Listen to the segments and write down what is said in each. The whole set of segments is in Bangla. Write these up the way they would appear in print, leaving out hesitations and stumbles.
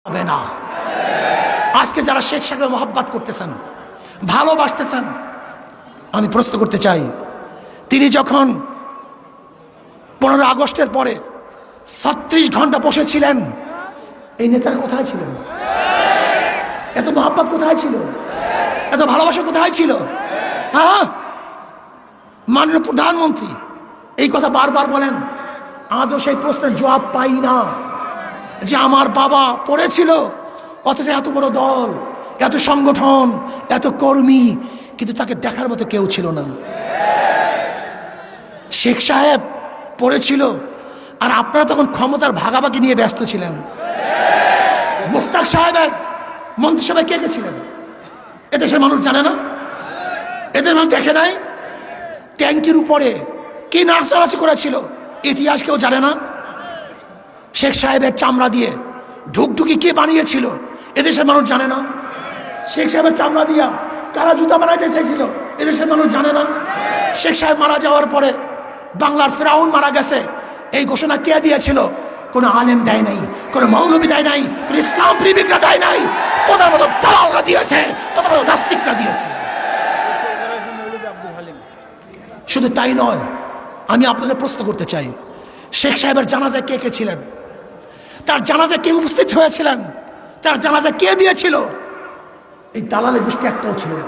হবে না। আজকে যারা শেখ সাহেবের মহব্বত করতেছেন, ভালোবাসতেছেন, আমি প্রশ্ন করতে চাই, তিনি যখন 15 আগস্টের পরে 36 ঘন্টা বসেছিলেন, এই নেতারা কোথায় ছিলেন? এত মহব্বত কোথায় ছিল? এত ভালোবাসা কোথায় ছিল? হ্যাঁ, মাননীয় প্রধানমন্ত্রী এই কথা বারবার বলেন, আজও সেই প্রশ্নের জবাব পাই না যে আমার বাবা পড়েছিল, অথচ এত বড় দল, এত সংগঠন, এত কর্মী, কিন্তু তাকে দেখার মতো কেউ ছিল না। শেখ সাহেব পড়েছিল আর আপনারা তখন ক্ষমতার ভাগাভাগি নিয়ে ব্যস্ত ছিলেন। মুস্তাক সাহেবের মন্ত্রিসভায় কে কে ছিলেন এদেশের মানুষ জানে না? এদের মানুষ দেখে নাই? ট্যাঙ্কির উপরে কি নাচানাচি করেছিল ইতিহাস কেউ জানে না? শেখ সাহেবের চামড়া দিয়ে ঢুকঢুকি কে বানিয়েছিল এদেশের মানুষ জানে না? শেখ সাহেবের চামড়া দিয়া কারা জুতা বানাইতে চাইছিল এদেশের মানুষ জানে না? শেখ সাহেব মারা যাওয়ার পরে বাংলার ফেরাউন মারা গেছে, এই ঘোষণা কে দিয়েছিল? কোনো আলেম দেয় নাই, কোনো মৌলবী দেয় নাই, কোনো ইসলাম প্রেমিকরা দেয় নাই, তোদের মতো দালালরা দিয়েছে, তোদের মতো নাস্তিকরা দিয়েছে। শুধু তাই নয়, আমি আপনাদের প্রশ্ন করতে চাই, শেখ সাহেবের জানাজায় কে কে ছিলেন? তার জানাজায় কে উপস্থিত হয়েছিলেন? তার জানাজা কে দিয়েছিল? এই দালালের গোষ্ঠী একটাও ছিল না।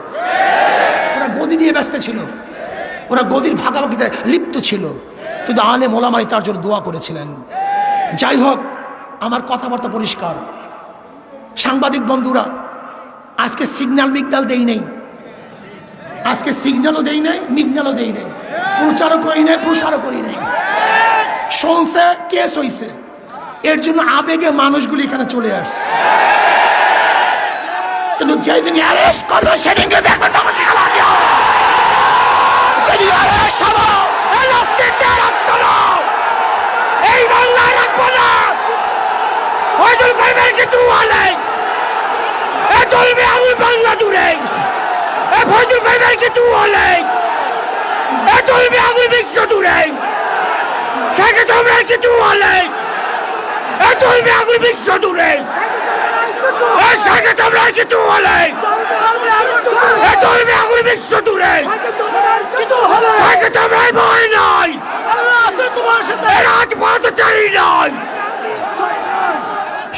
ওরা গদি দিয়ে ব্যস্ত ছিল, ওরা গদির ভাগাভাগিতে লিপ্ত ছিল, কিন্তু আলেম ওলামাই তার জন্য দোয়া করেছিলেন। যাই হোক, আমার কথাবার্তা পরিষ্কার। সাংবাদিক বন্ধুরা, আজকে সিগন্যাল মিগনাল দেই নেই, আজকে সিগন্যালও দেই নাই, মিগনালও দেই নাই, প্রচারও করি নাই, প্রসারও করি নাই। শুনছে, কেস হইছে, এর জন্য আবেগে মানুষগুলি এখানে চলে আসছে। কিন্তু যেদিন অ্যারেস্ট করবে সেদিনকে দেখবেন বাংলাদেশে খেলা দিও। যেদিন অ্যারেস্ট হবো, এই নাস্তিকদের রক্ত নাও, এই বাংলায় রাখবো না। ফয়জুল ভাইয়ের কিছু হলে এ চলবে আমি বাংলা জুড়ে, এ ফয়জুল ভাইয়ের কিছু হলে এ চলবে আমি বিশ্ব জুড়ে, সেকে তোমরা কিছু হলে এ চলবে আমি বিশ্ব জুড়ে, এ সেকে তোমরা কিছু হলে এ চলবে আমি বিশ্ব জুড়ে, সেকে তোমরাই ভয় নয়, রাজপথ চাই নয়।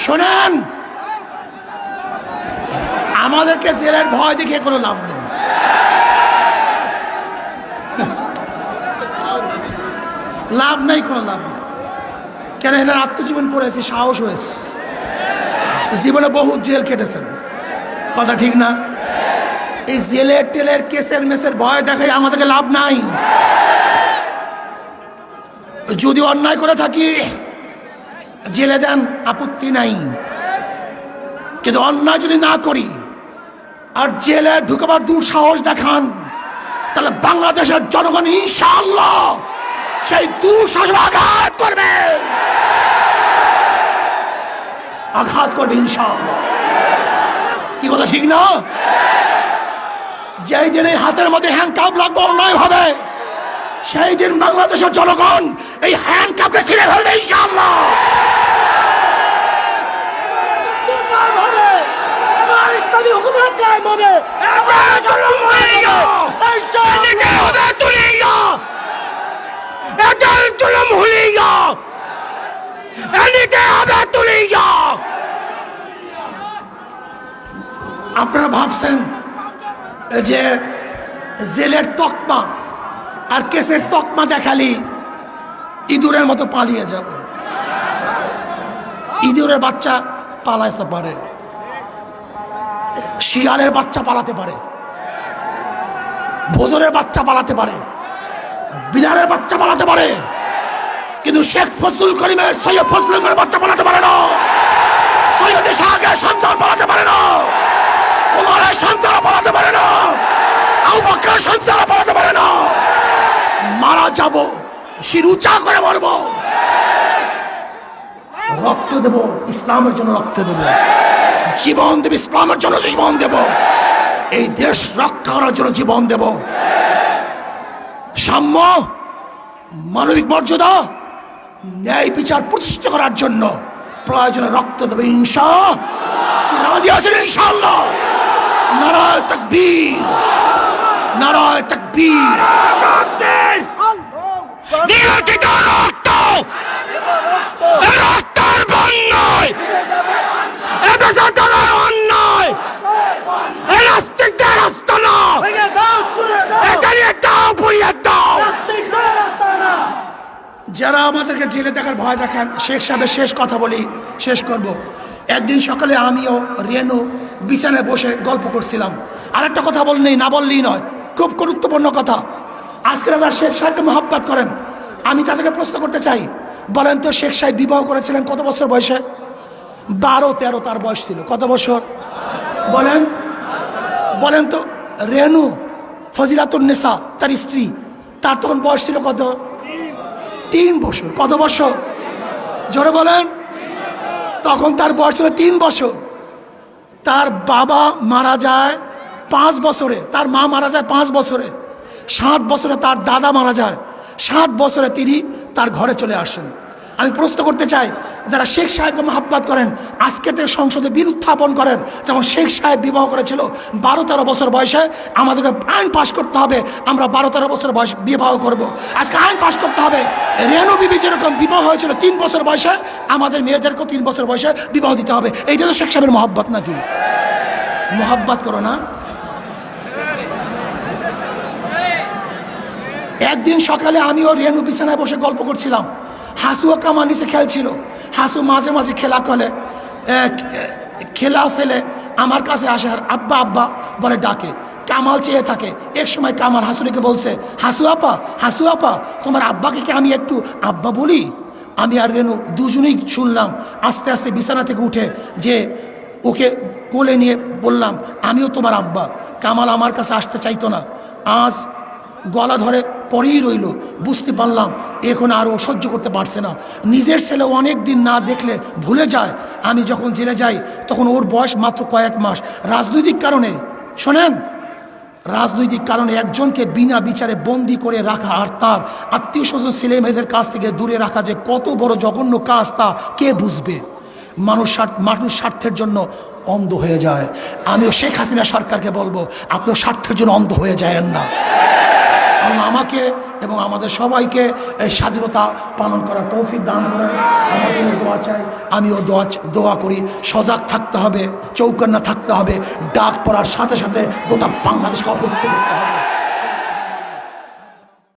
শোনেন, আমাদেরকে জেলের ভয় দেখে কোনো লাভ নেই। লাভ নাই, কোনো লাভ নেই। কেন? এনার আত্মজীবন পড়েছে, সাহস হয়েছে, জীবনে বহু জেল কেটেছেন, কথা ঠিক না? এই জেলের টেলের কেসের মেসের ভয় দেখাই আমাদেরকে লাভ নাই। যদি অন্যায় করে থাকি জেলে দেন, আপত্তি নাই, কিন্তু অন্যায় যদি না করি আর জেলে ঢুকাবার দুঃসাহস দেখান, তাহলে বাংলাদেশের জনগণ ইনশাআল্লাহ সেই দুঃসাহস আঘাত করবে, আঘাত করবে ইনশাআল্লাহ। কি কথা ঠিক না? যেই দিন এই হাতের মধ্যে হ্যান্ডকাপ লাগবে অন্যায় ভাবে, সেই দিন বাংলাদেশের জনগণ এই হ্যান্ডকাপকে ছিঁড়ে ফেলবে ইনশাআল্লাহ। ইসলামী হুকুমত কায়েম হবে, আপনারা ভাবছেন যে জেলের তকমা আর কেসের তকমা দেখালি ইঁদুরের মতো পালিয়ে যাব। ইঁদুরের বাচ্চা পালাতে পারে, শিয়ালের বাচ্চা পালাতে পারে, ভোজনের বাচ্চা পালাতে পারে, বিড়ালের বাচ্চা পালাতে পারে, কিন্তু শেখ ফজলুল করিমের, সৈয়দ ফজলুল করিমের বাচ্চা পালাতে পারে না। সৈয়দ শাহের সন্তান পালাতে পারে না, ওমরের সন্তান পালাতে পারে না, আবু বকরের সন্তান পালাতে পারে না। মারা যাব, শির উঁচা করে মরব, রক্ত দেব, ইসলামের জন্য রক্ত দেব, জীবন দেব, ইসলামের জন্য জীবন দেব, এই দেশ রক্ষা করার জন্য জীবন দেব। সাম্য, মানবিক মর্যাদা, ন্যায় বিচার প্রতিষ্ঠা করার জন্য প্রয়োজনে রক্ত দেবে ইনশাআল্লাহ। রাজি আছেন ইনশাআল্লাহ? নারায়ে তাকবীর, নারায়ে তাকবীর। নিয়তিত রক্ত, এ রক্তের বন্যায়, এ বেসান্তরের অন্যায়, এ নাস্তিকদের আস্তানা, এটা নিয়ে দাও, পুড়িয়ে দাও। যারা আমাদেরকে জেলে দেখার ভয় দেখান, শেখ সাহেবের শেষ কথা বলি, শেষ করব। একদিন সকালে আমিও রেনু বিছানায় বসে গল্প করছিলাম। আর একটা কথা বললেই না বললেই নয়, খুব গুরুত্বপূর্ণ কথা। আজকের আপনারা শেখ সাহেবকে মহব্বত করেন, আমি তাদেরকে প্রশ্ন করতে চাই, বলেন তো শেখ সাহেব বিবাহ করেছিলেন কত বছর বয়সে? 12-13 তার বয়স ছিল। কত বছর বলেন? বলেন তো। রেনু ফজিলাতুন্নেসা তার স্ত্রী, তার তখন বয়স ছিল কত? 3 বছর। কত বছর? জোরে বলেন। তখন তার বয়স ছিল 3 বছর। তার বাবা মারা যায় 5 বছরে, তার মা মারা যায় 5 বছরে। 7 বছরে তার দাদা মারা যায়। 7 বছরে তিনি তার ঘরে চলে আসেন। আমি প্রশ্ন করতে চাই, যারা শেখ সাহেবকে মহব্বত করেন, আজকে থেকে সংসদে বিল উত্থাপন করেন, যেমন শেখ সাহেব বিবাহ করেছিল 12-13 বছর বয়সে। আমাদেরকে আইন পাশ করতে হবে, আমরা 12-13 বছর বয়স বিবাহ করব। আজকে আইন পাশ করতে হবে, রেনু বিবি যেরকম বিবাহ হয়েছিল 3 বছর বয়সে, আমাদের মেয়েদেরকেও 3 বছর বয়সে বিবাহ দিতে হবে। এইটা তো শেখ সাহেবের মহব্বত নাকি? মহব্বত করো না? একদিন সকালে আমিও রেনু বিছানায় বসে গল্প করছিলাম। হাসুও কামার নিচে খেলছিল। হাসু মাঝে মাঝে খেলা ফেলে আমার কাছে আসে আর আব্বা আব্বা বলে ডাকে। কামাল চেয়ে থাকে। এক সময় কামাল হাসুরিকে বলছে, হাসু আপা তোমার আব্বাকে কি আমি একটু আব্বা বলি? আমি আর রেনু দুজনেই শুনলাম। আস্তে আস্তে বিছানা থেকে উঠে যে ওকে কোলে নিয়ে বললাম, আমিও তোমার আব্বা। কামাল আমার কাছে আসতে চাইতো না। আজ গলা ধরে পরেই রইল। বুঝতে পারলাম এখন আর ও সহ্য করতে পারছে না। নিজের ছেলে অনেক দিন না দেখলে ভুলে যায়। আমি যখন জেলে যাই তখন ওর বয়স মাত্র কয়েক মাস। রাজনৈতিক কারণে, শোনেন, রাজনৈতিক কারণে একজনকে বিনা বিচারে বন্দি করে রাখা আর তার আত্মীয় স্বজন ছেলে মেয়েদের কাছ থেকে দূরে রাখা যে কত বড় জঘন্য কাজ তা কে বুঝবে? মানুষ স্বার্থের জন্য অন্ধ হয়ে যায়। আমিও শেখ হাসিনা সরকারকে বলবো, আপনিও স্বার্থের জন্য অন্ধ হয়ে যায়েন না। আল্লাহ আমাকে এবং আমাদের সবাইকে এই স্বাধীনতা পালন করার তৌফিক দান করেন। আমার জন্য দোয়া চাই, আমিও দোয়া করি। সজাগ থাকতে হবে, চৌকান্না থাকতে হবে। ডাক পড়ার সাথে সাথে গোটা বাংলাদেশকে অবরুদ্ধ করতে হবে।